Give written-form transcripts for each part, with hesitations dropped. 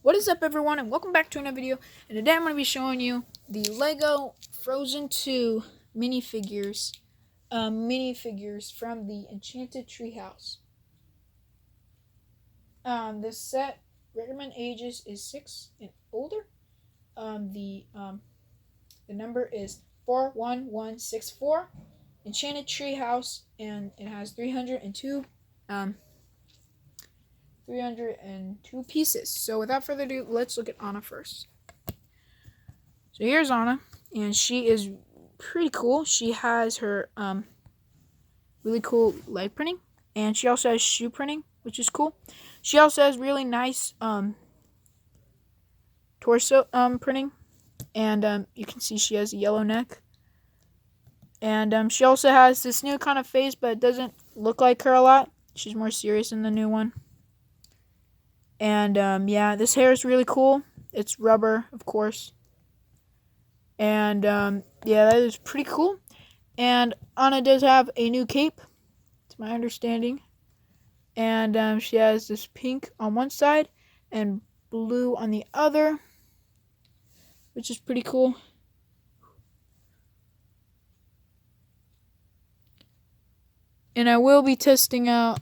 What is up, everyone, and welcome back to another video. And today I'm going to be showing you the Lego Frozen 2 minifigures from the Enchanted Treehouse. This set recommend ages is 6 and older. The number is 41164. Enchanted Treehouse, and it has 302 pieces. So without further ado, let's look at Anna first. So here's Anna, and she is pretty cool. She has her really cool leg printing, and she also has shoe printing, which is cool. She also has really nice torso printing, and you can see she has a yellow neck. And she also has this new kind of face, but it doesn't look like her a lot. She's more serious in the new one. And yeah, this hair is really cool. It's rubber, of course. And yeah, that is pretty cool. And Anna does have a new cape, to my understanding. And she has this pink on one side and blue on the other, which is pretty cool. And I will be testing out,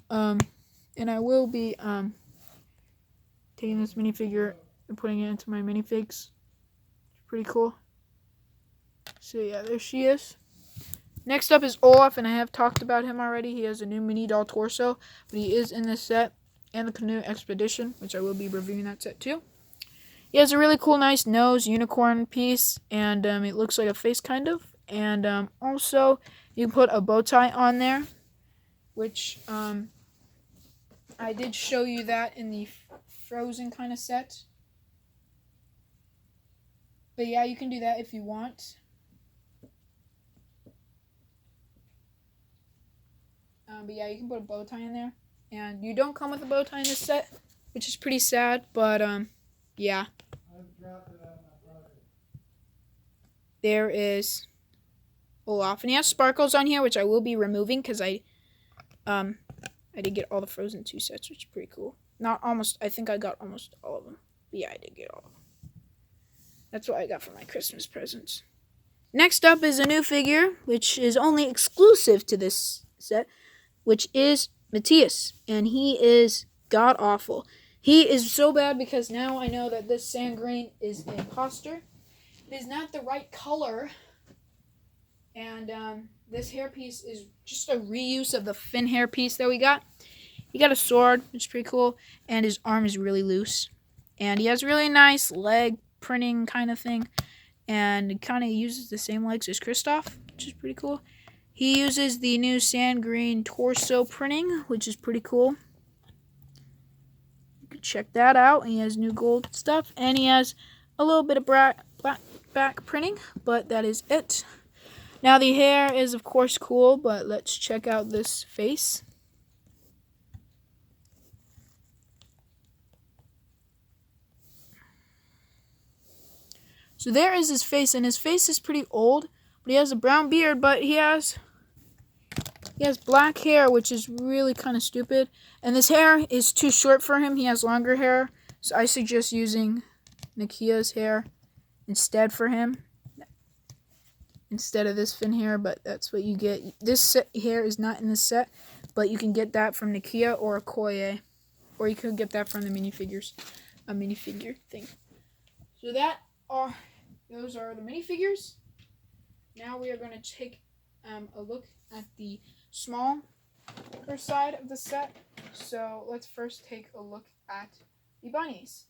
taking this minifigure and putting it into my minifigs. It's pretty cool. So yeah, there she is. Next up is Olaf, and I have talked about him already. He has a new mini doll torso, but he is in this set and the Canoe Expedition, which I will be reviewing that set too. He has a really cool, nice nose, unicorn piece, and it looks like a face kind of. And also, you can put a bow tie on there, which I did show you that in the Frozen kind of set. But yeah, you can do that if you want. But yeah, you can put a bow tie in there. And you don't come with a bow tie in this set, which is pretty sad, but yeah. There is Olaf. And he has sparkles on here, which I will be removing because I did get all the Frozen 2 sets, which is pretty cool. Not almost, I think I got almost all of them. But yeah, I did get all of them. That's what I got for my Christmas presents. Next up is a new figure, which is only exclusive to this set, which is Matthias, and he is god-awful. He is so bad because now I know that this sand green is an imposter. It is not the right color, and this hairpiece is just a reuse of the fin hairpiece that we got. He got a sword, which is pretty cool, and his arm is really loose. And he has really nice leg printing kind of thing, and it kind of uses the same legs as Kristoff, which is pretty cool. He uses the new sand green torso printing, which is pretty cool. You can check that out. He has new gold stuff, and he has a little bit of back printing, but that is it. Now the hair is of course cool, but let's check out this face. So there is his face, and his face is pretty old, but he has a brown beard, but he has black hair, which is really kind of stupid. And this hair is too short for him. He has longer hair. So I suggest using Nakia's hair instead for him. Instead of this fin hair, but that's what you get. This hair is not in the set, but you can get that from Nakia or Okoye. Or you could get that from the minifigures. A minifigure thing. So those are the minifigures. Now we are going to take a look at the smaller side of the set. So let's first take a look at the bunnies.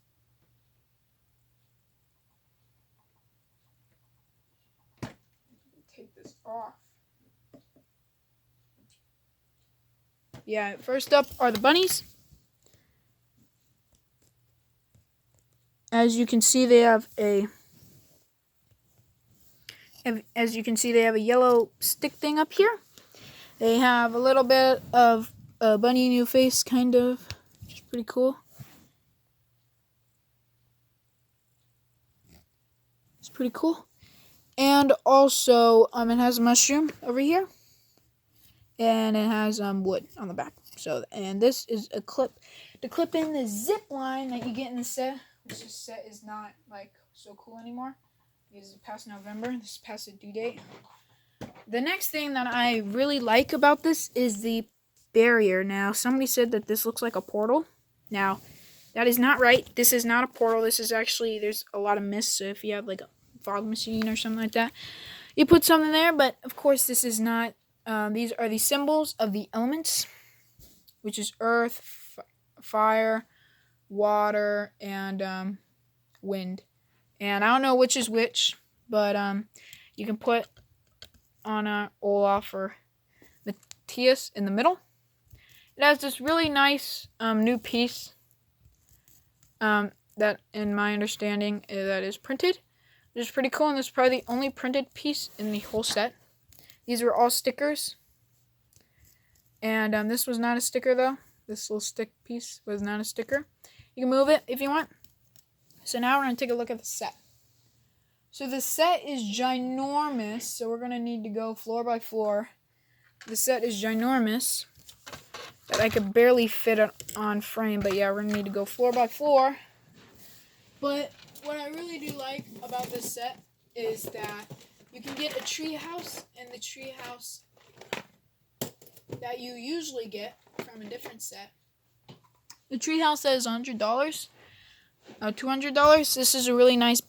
Take this off. Yeah, first up are the bunnies. As you can see, they have a yellow stick thing up here. They have a little bit of a bunny new face, kind of, which is pretty cool. It's pretty cool. And also, it has a mushroom over here, and it has wood on the back. So, and this is a clip to clip in the zip line that you get in the set, this set is not like so cool anymore. Because it's past November. This is past the due date. The next thing that I really like about this is the barrier. Now, somebody said that this looks like a portal. Now, that is not right. This is not a portal. This is actually, there's a lot of mist. So if you have like a fog machine or something like that, you put something there. But of course, this is not. These are the symbols of the elements, which is earth, fire, water, and wind. And I don't know which is which, but you can put on Olaf or Matthias in the middle. It has this really nice new piece that, in my understanding, that is printed, which is pretty cool, and this is probably the only printed piece in the whole set. These were all stickers, and this was not a sticker, though. This little stick piece was not a sticker. You can move it if you want. So now we're going to take a look at the set. So the set is ginormous, so we're going to need to go floor by floor. The set is ginormous, that I could barely fit it on frame, but yeah, we're going to need to go floor by floor. But what I really do like about this set is that you can get a treehouse, and the treehouse that you usually get from a different set. The treehouse set is $100, $200. This is a really nice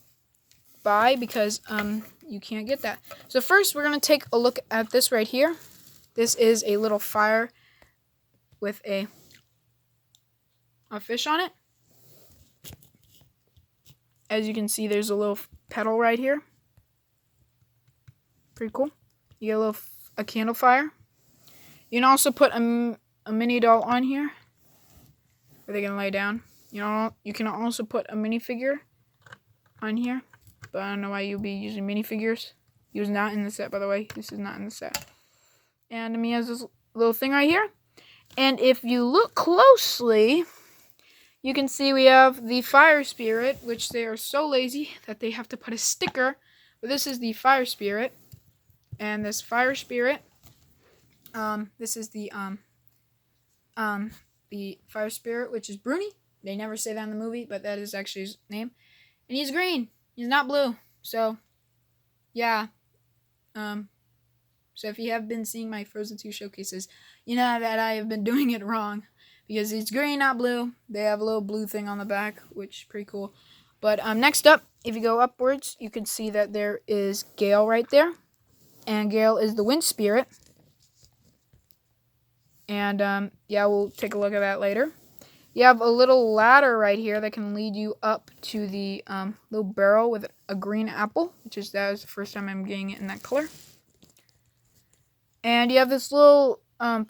buy because you can't get that. So first, we're gonna take a look at this right here. This is a little fire with a fish on it. As you can see, there's a little petal right here. Pretty cool. You get a candle fire. You can also put a mini doll on here where they can lay down. You can also put a minifigure on here, but I don't know why you'll be using minifigures. He was not in the set, by the way. This is not in the set. And he has this little thing right here. And if you look closely, you can see we have the fire spirit, which they are so lazy that they have to put a sticker. But this is the fire spirit. And this fire spirit, this is the fire spirit, which is Bruni. They never say that in the movie, but that is actually his name. And he's green. He's not blue. So, yeah. So if you have been seeing my Frozen 2 showcases, you know that I have been doing it wrong. Because it's green, not blue. They have a little blue thing on the back, which is pretty cool. But next up, if you go upwards, you can see that there is Gale right there. And Gale is the wind spirit. And, yeah, we'll take a look at that later. You have a little ladder right here that can lead you up to the little barrel with a green apple, that is the first time I'm getting it in that color. And you have this little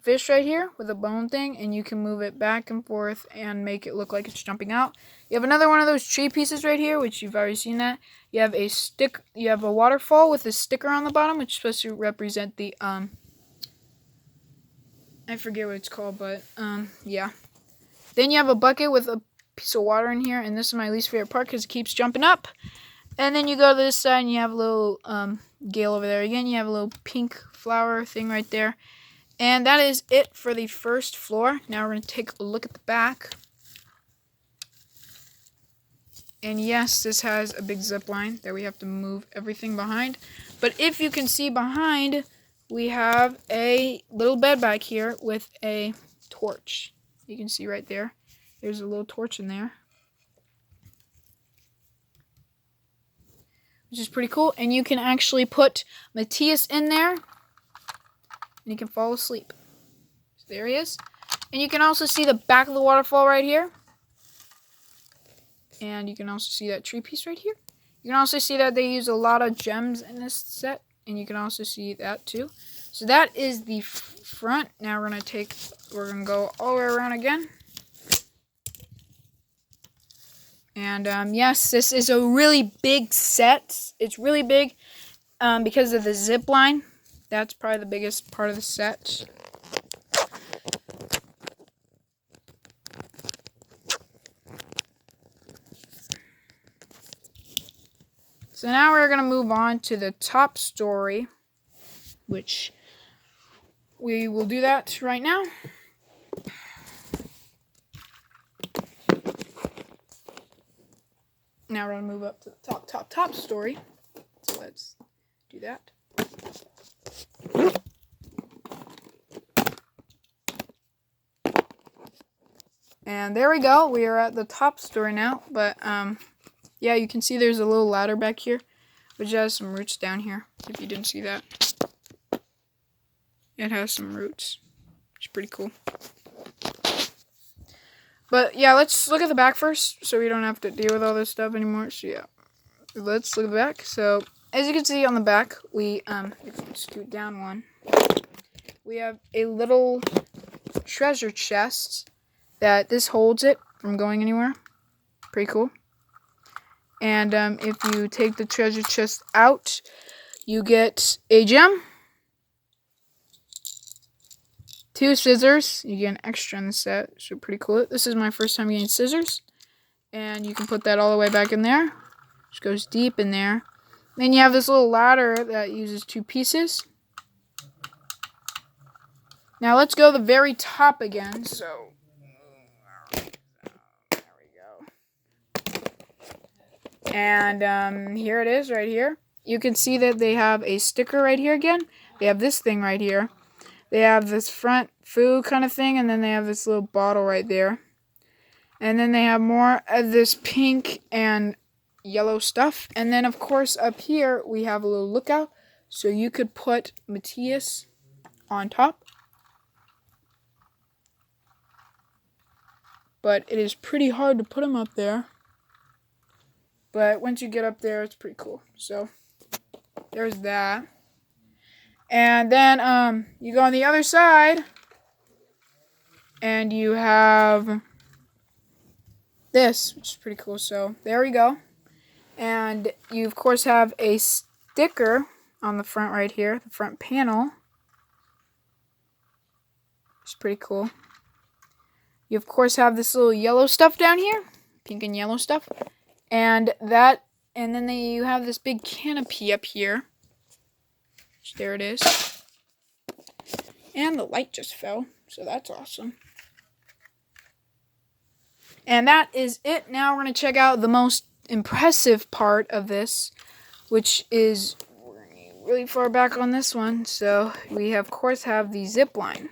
fish right here with a bone thing, and you can move it back and forth and make it look like it's jumping out. You have another one of those tree pieces right here, which you've already seen that. You have a waterfall with a sticker on the bottom, which is supposed to represent the I forget what it's called, but yeah. Then you have a bucket with a piece of water in here, and this is my least favorite part because it keeps jumping up. And then you go to this side, and you have a little Gale over there. Again, you have a little pink flower thing right there. And that is it for the first floor. Now we're going to take a look at the back. And yes, this has a big zip line that we have to move everything behind. But if you can see behind, we have a little bed back here with a torch. You can see right there. There's a little torch in there, which is pretty cool. And you can actually put Matthias in there, and he can fall asleep. So there he is. And you can also see the back of the waterfall right here. And you can also see that tree piece right here. You can also see that they use a lot of gems in this set. And you can also see that too. So that is the front. Now we're going to go all the way around again. And yes, this is a really big set. It's really big because of the zip line. That's probably the biggest part of the set. So now we're going to move on to the top story, which we will do that right now. Now we're going to move up to the top story. So let's do that. And there we go. We are at the top story now. But, yeah, you can see there's a little ladder back here, which has some roots down here, if you didn't see that. It has some roots, which is pretty cool. But, yeah, let's look at the back first, so we don't have to deal with all this stuff anymore. So, yeah, let's look at the back. So, as you can see on the back, we, if we scoot down one, we have a little treasure chest that this holds it from going anywhere. Pretty cool. And if you take the treasure chest out, you get a gem, 2 scissors. You get an extra in the set, so pretty cool. This is my first time getting scissors. And you can put that all the way back in there, which goes deep in there. Then you have this little ladder that uses 2 pieces. Now let's go to the very top again. So there we go. And here it is right here. You can see that they have a sticker right here again. They have this thing right here. They have this front food kind of thing, and then they have this little bottle right there. And then they have more of this pink and yellow stuff. And then, of course, up here, we have a little lookout. So you could put Matthias on top. But it is pretty hard to put him up there. But once you get up there, it's pretty cool. So, there's that. And then, you go on the other side. And you have this, which is pretty cool. So, there we go. And you, of course, have a sticker on the front right here. The front panel. It's pretty cool. You, of course, have this little yellow stuff down here. Pink and yellow stuff. And then you have this big canopy up here. There it is. And the light just fell, so that's awesome. And that is it. Now we're going to check out the most impressive part of this, which is really far back on this one. So we, of course, have the zip line.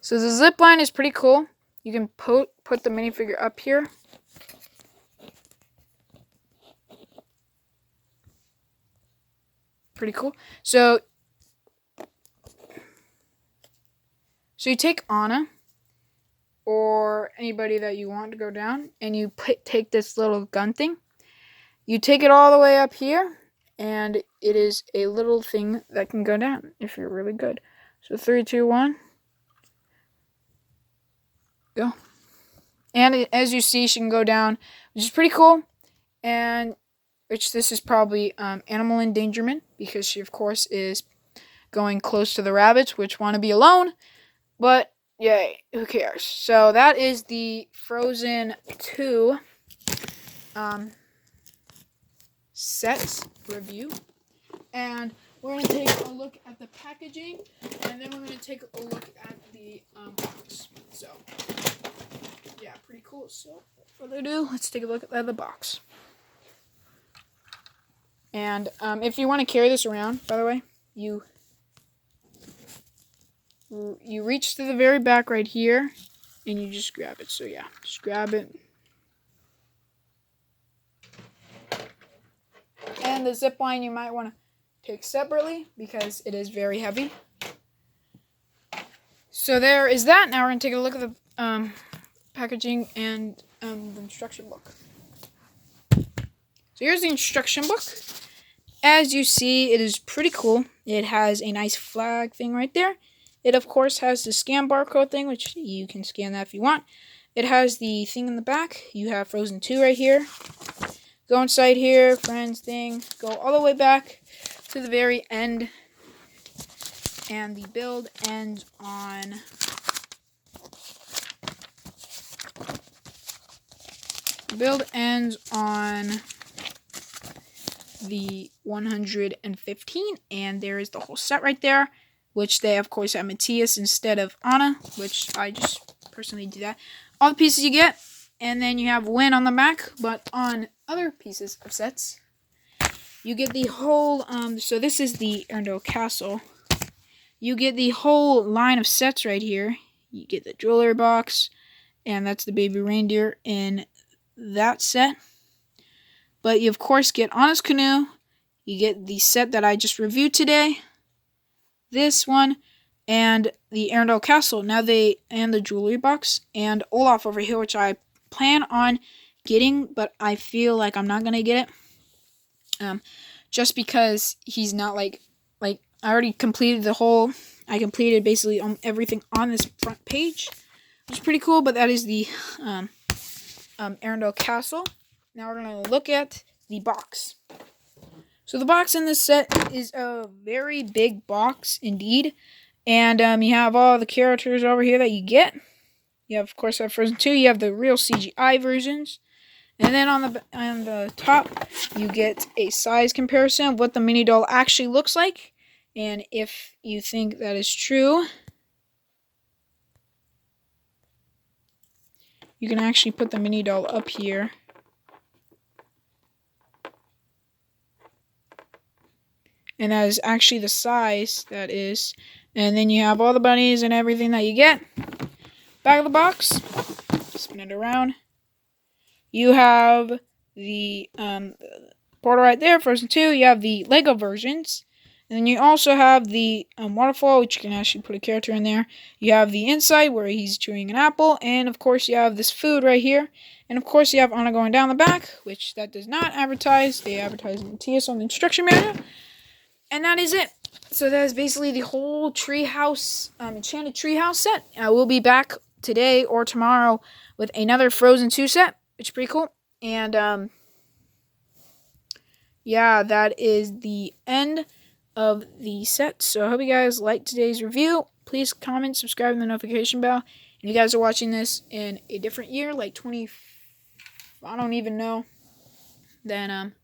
So the zip line is pretty cool. You can put the minifigure up here. Pretty cool. So you take Anna or anybody that you want to go down, and you take this little gun thing. You take it all the way up here, and it is a little thing that can go down if you're really good. So 3, 2, 1. Go. And as you see, she can go down, which is pretty cool. And this is probably animal endangerment, because she, of course, is going close to the rabbits, which want to be alone. But, yay, who cares? So that is the Frozen 2 set review. And we're going to take a look at the packaging, and then we're going to take a look at the box. So, yeah, pretty cool. So, without further ado, let's take a look at the box. And if you want to carry this around, by the way, you reach to the very back right here, and you just grab it. So, yeah, just grab it. And the zip line you might want to take separately, because it is very heavy. So there is that. Now we're going to take a look at the packaging and the instruction book. So here's the instruction book. As you see, it is pretty cool. It has a nice flag thing right there. It, of course, has the scan barcode thing, which you can scan that if you want. It has the thing in the back. You have Frozen 2 right here. Go inside here, friends thing. Go all the way back to the very end. And the build ends on the 115, and there is the whole set right there, which they, of course, have Matthias instead of Anna, which I just personally do that. All the pieces you get And then you have win on the back, but on other pieces of sets, you get the whole, so this is the Arendelle Castle. You get the whole line of sets right here. You get the jewelry box, and that's the baby reindeer in that set. But you, of course, get Honest Canoe. You get the set that I just reviewed today. This one, and the Arendelle Castle. Now and the jewelry box, and Olaf over here, which I plan on getting, but I feel like I'm not going to get it. Just because he's not like I already completed I completed basically everything on this front page, which is pretty cool. But that is the Arendelle Castle. Now we're gonna look at the box. So the box in this set is a very big box indeed, and you have all the characters over here that you get. You have, of course, Frozen 2. You have the real CGI versions. And then on the top, you get a size comparison of what the mini doll actually looks like. And if you think that is true, you can actually put the mini doll up here. And that is actually the size that is. And then you have all the bunnies and everything that you get. Back of the box. Spin it around. You have the portal right there, Frozen 2. You have the Lego versions. And then you also have the waterfall, which you can actually put a character in there. You have the inside, where he's chewing an apple. And, of course, you have this food right here. And, of course, you have Anna going down the back, which that does not advertise. They advertise in TS on the instruction manual. And that is it. So that is basically the whole treehouse, enchanted treehouse set. I will be back today or tomorrow with another Frozen 2 set, which is pretty cool. And, yeah, that is the end of the set. So I hope you guys liked today's review. Please comment, subscribe, and the notification bell. If you guys are watching this in a different year, like I don't even know, then,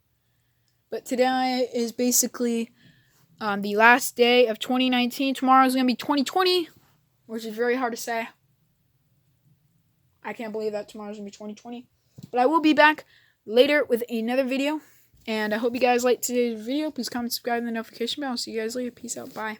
but today is basically the last day of 2019. Tomorrow is going to be 2020, which is very hard to say. I can't believe that tomorrow's going to be 2020. But I will be back later with another video. And I hope you guys liked today's video. Please comment, subscribe, and the notification bell. I'll see you guys later. Peace out. Bye.